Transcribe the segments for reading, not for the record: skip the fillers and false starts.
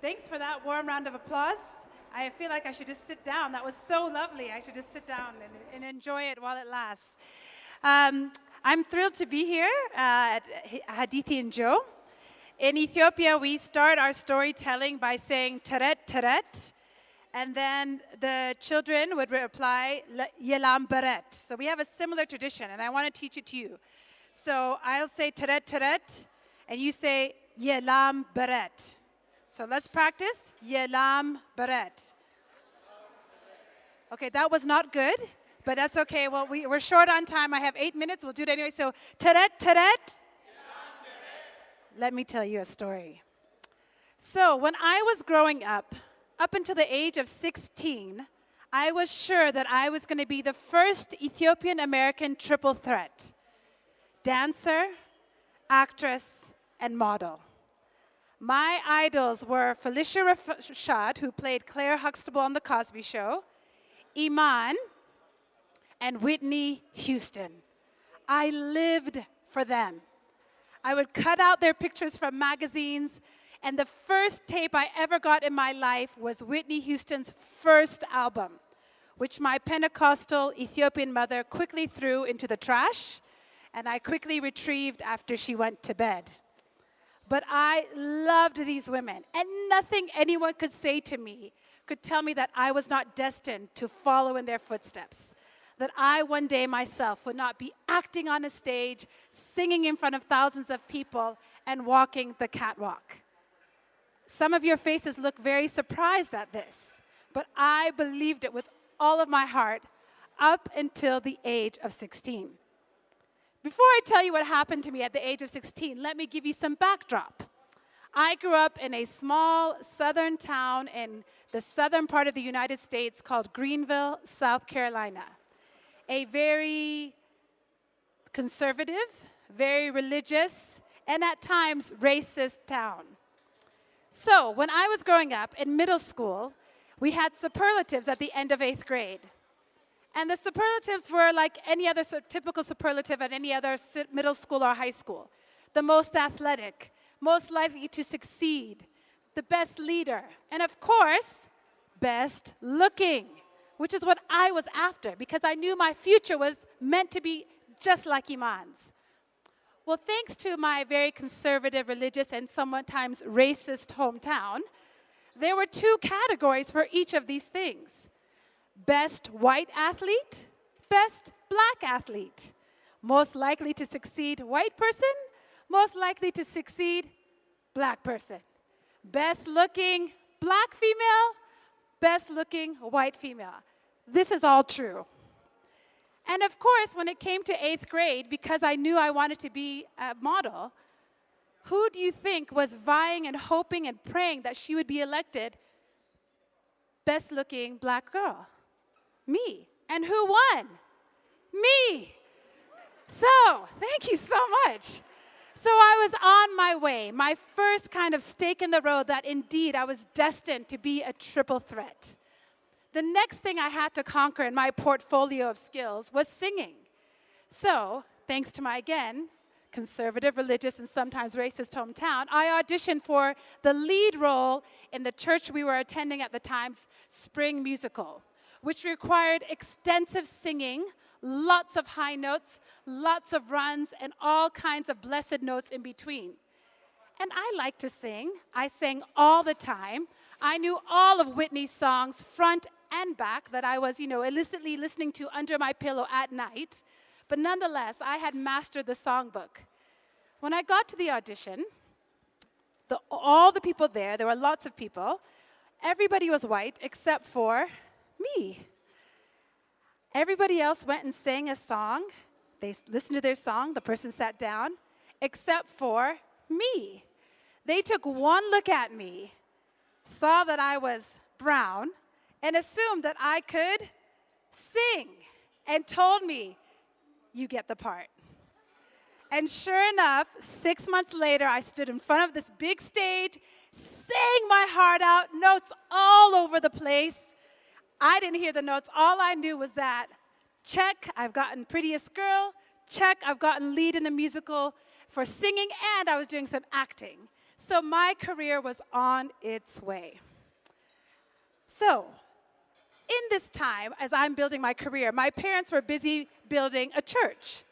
Thanks for that warm round of applause. I feel like I should just sit down. That was so lovely. I should just sit down and enjoy it while it lasts. I'm thrilled to be here at Hadithi Njoo. In Ethiopia, we start our storytelling by saying teret teret, and then the children would reply yelam beret. So we have a similar tradition, and I want to teach it to you. So I'll say teret teret, and you say yelam beret. So let's practice. Yelam beret. Okay, that was not good, but that's okay. Well, we're short on time. I have 8 minutes. We'll do it anyway. So teret teret. Let me tell you a story. So when I was growing up until the age of 16, I was sure that I was going to be the first Ethiopian-American triple threat: dancer, actress, and model. My idols were Felicia Rashad, who played Claire Huxtable on The Cosby Show, Iman, and Whitney Houston. I lived for them. I would cut out their pictures from magazines, and the first tape I ever got in my life was Whitney Houston's first album, which my Pentecostal Ethiopian mother quickly threw into the trash, and I quickly retrieved after she went to bed. But I loved these women, and nothing anyone could say to me could tell me that I was not destined to follow in their footsteps, that I one day myself would not be acting on a stage, singing in front of thousands of people, and walking the catwalk. Some of your faces look very surprised at this, but I believed it with all of my heart up until the age of 16. Before I tell you what happened to me at the age of 16, let me give you some backdrop. I grew up in a small southern town in the southern part of the United States called Greenville, South Carolina. A very conservative, very religious, and at times racist town. So when I was growing up in middle school, we had superlatives at the end of 8th grade. And the superlatives were like any other typical superlative at any other middle school or high school. The most athletic, most likely to succeed, the best leader, and of course, best looking, which is what I was after because I knew my future was meant to be just like Iman's. Well, thanks to my very conservative, religious, and sometimes racist hometown, there were 2 categories for each of these things: best white athlete, best black athlete. Most likely to succeed, white person. Most likely to succeed, black person. Best looking, black female. Best looking, white female. This is all true. And of course, when it came to 8th grade, because I knew I wanted to be a model, who do you think was vying and hoping and praying that she would be elected best looking black girl? Me. And who won? Me. So, thank you so much. So I was on my way, my first kind of stake in the road that indeed I was destined to be a triple threat. The next thing I had to conquer in my portfolio of skills was singing. So, thanks to my, again, conservative, religious, and sometimes racist hometown, I auditioned for the lead role in the church we were attending at the time's spring musical, which required extensive singing, lots of high notes, lots of runs, and all kinds of blessed notes in between. And I like to sing. I sang all the time. I knew all of Whitney's songs, front and back, that I was, illicitly listening to under my pillow at night. But nonetheless, I had mastered the songbook. When I got to the audition, all the people there were lots of people, everybody was white except for me. Everybody else went and sang a song. They listened to their song. The person sat down, except for me. They took one look at me, saw that I was brown, and assumed that I could sing, and told me, "You get the part." And sure enough, 6 months later, I stood in front of this big stage, sang my heart out, notes all over the place. I didn't hear the notes. All I knew was that, check, I've gotten prettiest girl. Check, I've gotten lead in the musical for singing, and I was doing some acting. So my career was on its way. So, in this time, as I'm building my career, my parents were busy building a church.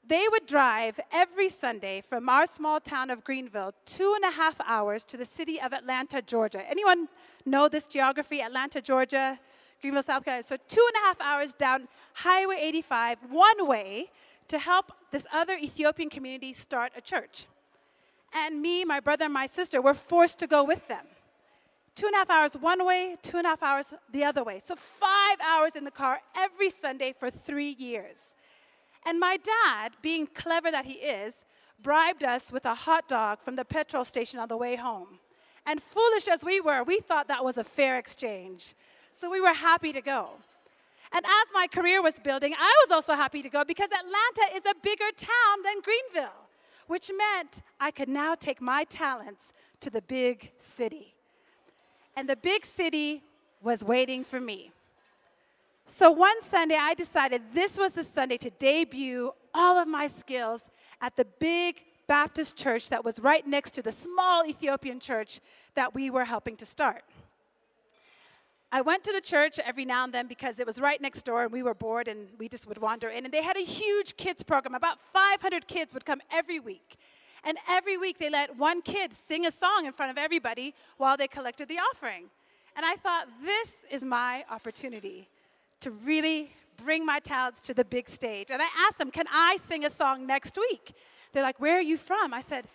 They would drive every Sunday from our small town of Greenville 2.5 hours to the city of Atlanta, Georgia. Anyone know this geography? Atlanta, Georgia, Greenville, South Carolina. So 2.5 hours down Highway 85, one way, to help this other Ethiopian community start a church. And me, my brother, and my sister were forced to go with them. 2.5 hours one way, 2.5 hours the other way. So 5 hours in the car every Sunday for 3 years. And my dad, being clever that he is, bribed us with a hot dog from the petrol station on the way home. And foolish as we were, we thought that was a fair exchange. So we were happy to go. And as my career was building, I was also happy to go because Atlanta is a bigger town than Greenville, which meant I could now take my talents to the big city. And the big city was waiting for me. So one Sunday, I decided this was the Sunday to debut all of my skills at the big Baptist church that was right next to the small Ethiopian church that we were helping to start. I went to the church every now and then because it was right next door and we were bored and we just would wander in. And they had a huge kids program. About 500 kids would come every week. And every week they let one kid sing a song in front of everybody while they collected the offering. And I thought, this is my opportunity to really bring my talents to the big stage. And I asked them, can I sing a song next week? They're like, where are you from? I said,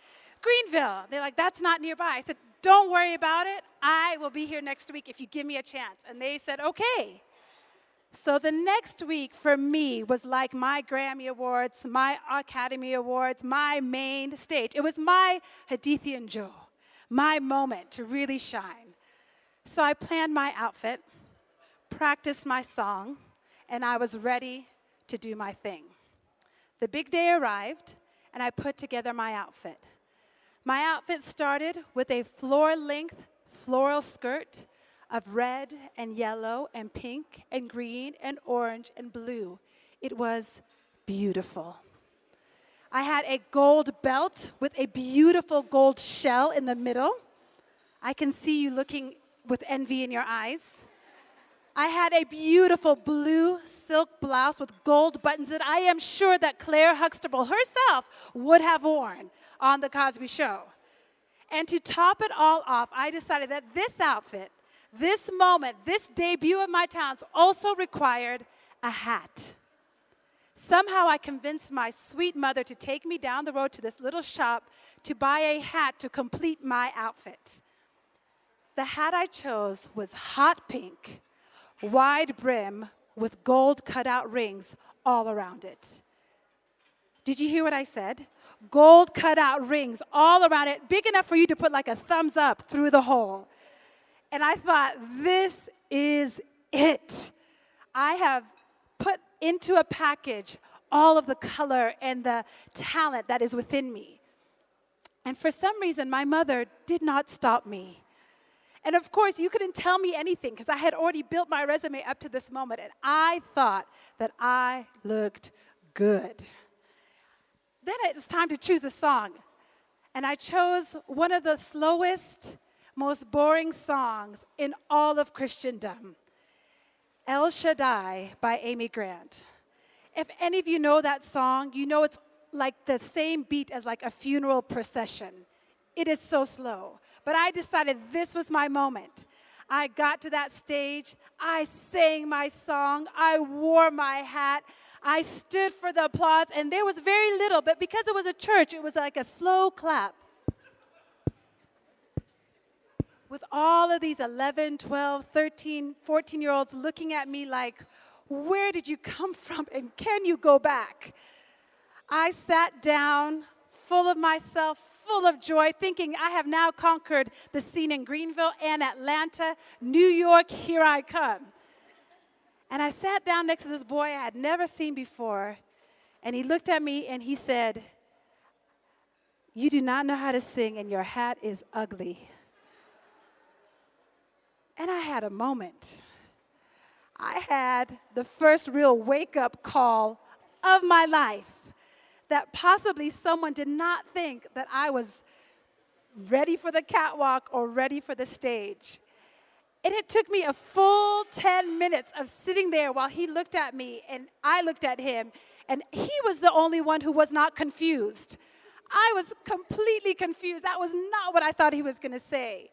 Greenville. They're like, that's not nearby. I said, don't worry about it. I will be here next week if you give me a chance. And they said, okay. So the next week for me was like my Grammy Awards, my Academy Awards, my main stage. It was my Hadithi Njoo, my moment to really shine. So I planned my outfit, practiced my song, and I was ready to do my thing. The big day arrived, and I put together my outfit. My outfit started with a floor-length floral skirt of red and yellow and pink and green and orange and blue. It was beautiful. I had a gold belt with a beautiful gold shell in the middle. I can see you looking with envy in your eyes. I had a beautiful blue silk blouse with gold buttons that I am sure that Claire Huxtable herself would have worn on The Cosby Show. And to top it all off, I decided that this outfit, this moment, this debut of my talents also required a hat. Somehow I convinced my sweet mother to take me down the road to this little shop to buy a hat to complete my outfit. The hat I chose was hot pink, wide brim with gold cutout rings all around it. Did you hear what I said? Gold cutout rings all around it, big enough for you to put like a thumbs up through the hole. And I thought, this is it. I have put into a package all of the color and the talent that is within me. And for some reason, my mother did not stop me. And of course, you couldn't tell me anything because I had already built my resume up to this moment. And I thought that I looked good. Then it was time to choose a song. And I chose one of the slowest, most boring songs in all of Christendom, El Shaddai by Amy Grant. If any of you know that song, you know it's like the same beat as like a funeral procession. It is so slow. But I decided this was my moment. I got to that stage, I sang my song, I wore my hat, I stood for the applause, and there was very little, but because it was a church, it was like a slow clap. With all of these 11, 12, 13, 14-year-olds looking at me like, where did you come from, and can you go back? I sat down, full of myself, full of joy, thinking I have now conquered the scene in Greenville and Atlanta, New York, here I come. And I sat down next to this boy I had never seen before, and he looked at me and he said, "You do not know how to sing and your hat is ugly." And I had a moment. I had the first real wake-up call of my life that possibly someone did not think that I was ready for the catwalk or ready for the stage. And it took me a full 10 minutes of sitting there while he looked at me and I looked at him, and he was the only one who was not confused. I was completely confused. That was not what I thought he was going to say.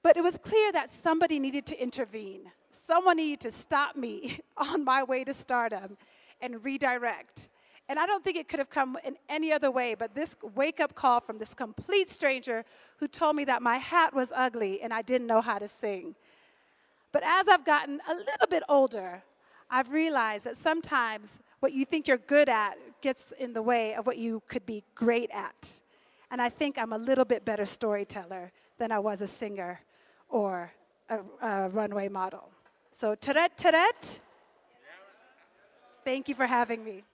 But it was clear that somebody needed to intervene. Someone needed to stop me on my way to stardom and redirect. And I don't think it could have come in any other way but this wake-up call from this complete stranger who told me that my hat was ugly and I didn't know how to sing. But as I've gotten a little bit older, I've realized that sometimes what you think you're good at gets in the way of what you could be great at. And I think I'm a little bit better storyteller than I was a singer or a runway model. So, Teret, thank you for having me.